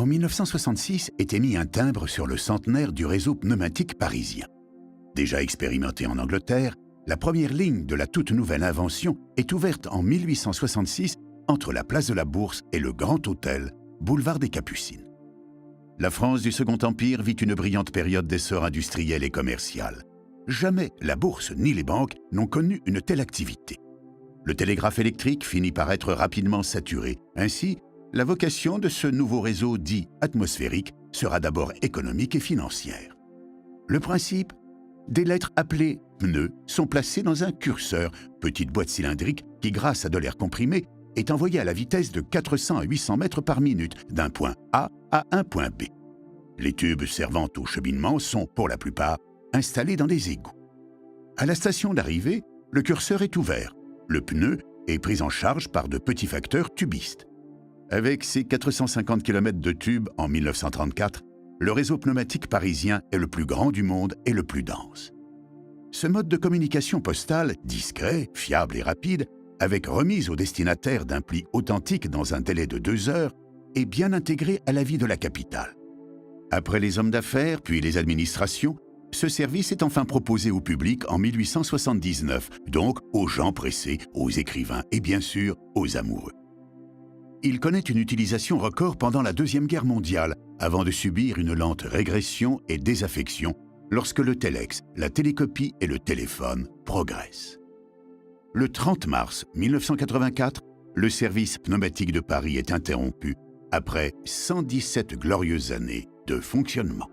En 1966 est émis un timbre sur le centenaire du réseau pneumatique parisien. Déjà expérimenté en Angleterre, la première ligne de la toute nouvelle invention est ouverte en 1866 entre la place de la Bourse et le Grand Hôtel, boulevard des Capucines. La France du Second Empire vit une brillante période d'essor industriel et commercial. Jamais la Bourse ni les banques n'ont connu une telle activité. Le télégraphe électrique finit par être rapidement saturé. Ainsi, la vocation de ce nouveau réseau dit atmosphérique sera d'abord économique et financière. Le principe ? Des lettres appelées pneus sont placées dans un curseur, petite boîte cylindrique qui, grâce à de l'air comprimé, est envoyée à la vitesse de 400 à 800 mètres par minute d'un point A à un point B. Les tubes servant au cheminement sont, pour la plupart, installés dans des égouts. À la station d'arrivée, le curseur est ouvert. Le pneu est pris en charge par de petits facteurs tubistes. Avec ses 450 km de tubes en 1934, le réseau pneumatique parisien est le plus grand du monde et le plus dense. Ce mode de communication postale, discret, fiable et rapide, avec remise au destinataire d'un pli authentique dans un délai de 2 heures, est bien intégré à la vie de la capitale. Après les hommes d'affaires, puis les administrations, ce service est enfin proposé au public en 1879, donc aux gens pressés, aux écrivains et bien sûr aux amoureux. Il connaît une utilisation record pendant la Deuxième Guerre mondiale, avant de subir une lente régression et désaffection lorsque le téléx, la télécopie et le téléphone progressent. Le 30 mars 1984, le service pneumatique de Paris est interrompu après 117 glorieuses années de fonctionnement.